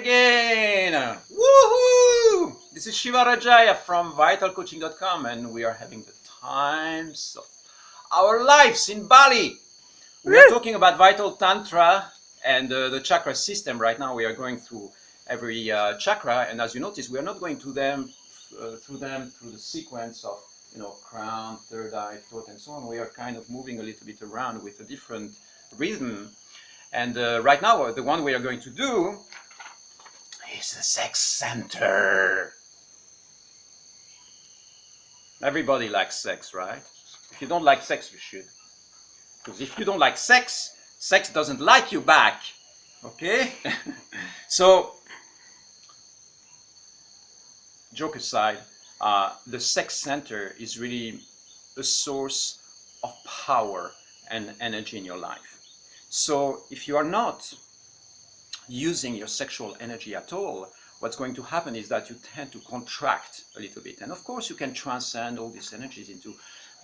again! Woohoo! This is Shiva Rajaya from vitalcoaching.com, and we are having the times of our lives in Bali. We are talking about Vital Tantra and the chakra system. Right now, we are going through every chakra, and as you notice, we are not going through them through the sequence of crown, third eye, throat, and so on. We are kind of moving a little bit around with a different rhythm. And right now, the one we are going to do is the sex center. Everybody likes sex, right? If you don't like sex, you should. Because if you don't like sex, sex doesn't like you back. Okay? So, joke aside, the sex center is really a source of power and energy in your life. So, if you are not using your sexual energy at all, what's going to happen is that you tend to contract a little bit. And of course, you can transcend all these energies into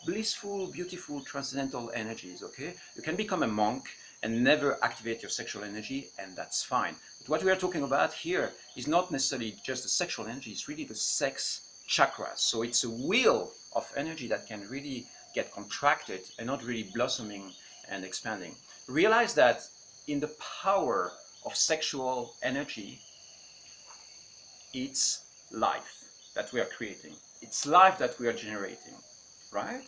blissful, beautiful, transcendental energies, okay? You can become a monk and never activate your sexual energy, and that's fine. But what we are talking about here is not necessarily just the sexual energy, it's really the sex chakra. So it's a wheel of energy that can really get contracted and not really blossoming and expanding. Realize that in the power of sexual energy, it's life that we are creating. It's life that we are generating, right?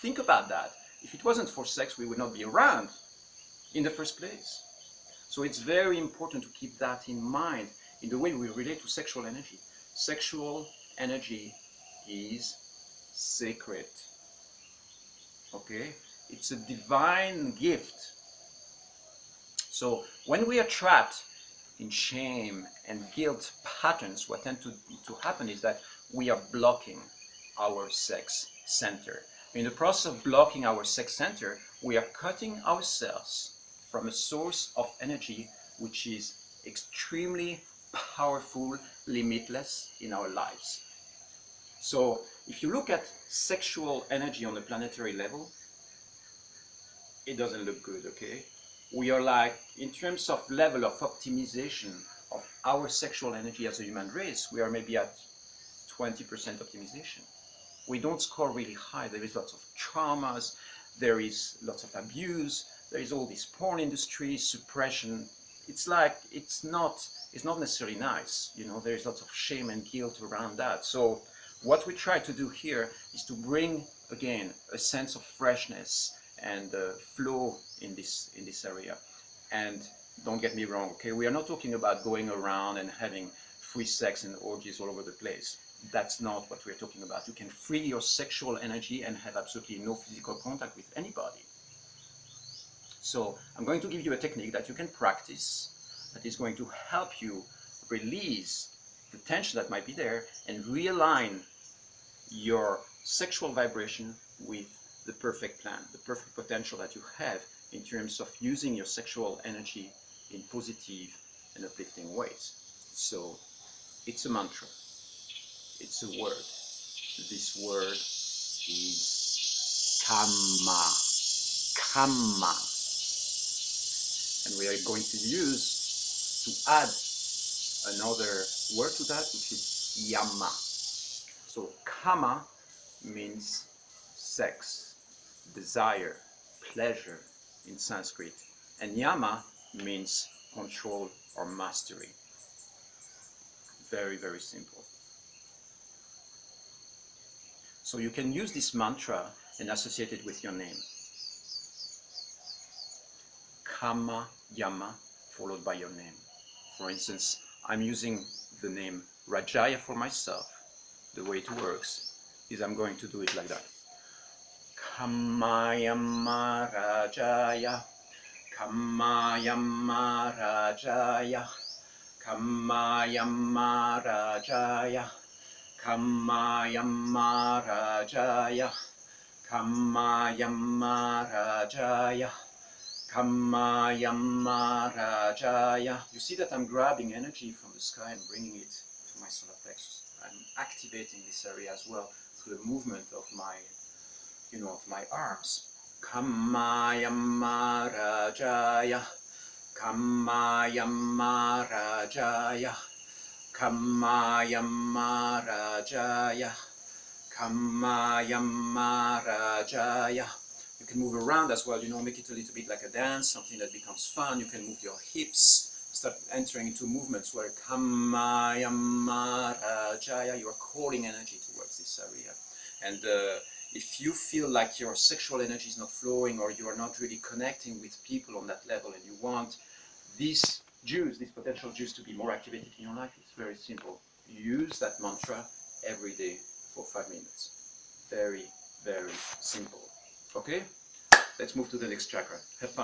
Think about that. If it wasn't for sex, we would not be around in the first place. So it's very important to keep that in mind in the way we relate to sexual energy. Sexual energy is sacred, okay? It's a divine gift. So when we are trapped in shame and guilt patterns, what tends to happen is that we are blocking our sex center. In the process of blocking our sex center, we are cutting ourselves from a source of energy which is extremely powerful, limitless in our lives. So if you look at sexual energy on a planetary level, it doesn't look good, okay? We are like, in terms of level of optimization of our sexual energy as a human race, we are maybe at 20% optimization. We don't score really high. There is lots of traumas, there is lots of abuse, there is all this porn industry, suppression. It's like, it's not necessarily nice. There is lots of shame and guilt around that. So what we try to do here is to bring, again, a sense of freshness and flow in this area. And don't get me wrong, okay? We are not talking about going around and having free sex and orgies all over the place. That's not what we're talking about. You can free your sexual energy and have absolutely no physical contact with anybody. So I'm going to give you a technique that you can practice that is going to help you release the tension that might be there and realign your sexual vibration with the perfect plan, the perfect potential that you have in terms of using your sexual energy in positive and uplifting ways. So it's a mantra, it's a word. This word is Kama. Kama. And we are going to use to add another word to that, which is Yama. So Kama means sex, desire, pleasure in Sanskrit, and Yama means control or mastery. Very, very simple. So you can use this mantra and associate it with your name. Kama, Yama, followed by your name. For instance, I'm using the name Rajaya for myself. The way it works is I'm going to do it like that. Kama Yama Rajaya, Kama Yama Rajaya, Kama Yama Rajaya, Kama Yama Rajaya, Kama Yama Rajaya, Kama Yama Rajaya. You see that I'm grabbing energy from the sky and bringing it to my solar plexus. I'm activating this area as well through the movement of my of my arms. Kama Yama Rajaya, Kamayamarajaya, Kamayamarajaya, Kamayamarajaya. You can move around as well, make it a little bit like a dance, something that becomes fun. You can move your hips, start entering into movements where Kamayamarajaya, you are calling energy towards this area. And if you feel like your sexual energy is not flowing, or you are not really connecting with people on that level, and you want this potential juice to be more activated in your life, it's very simple. Use that mantra every day for 5 minutes. Very, very simple. Okay? Let's move to the next chakra. Have fun.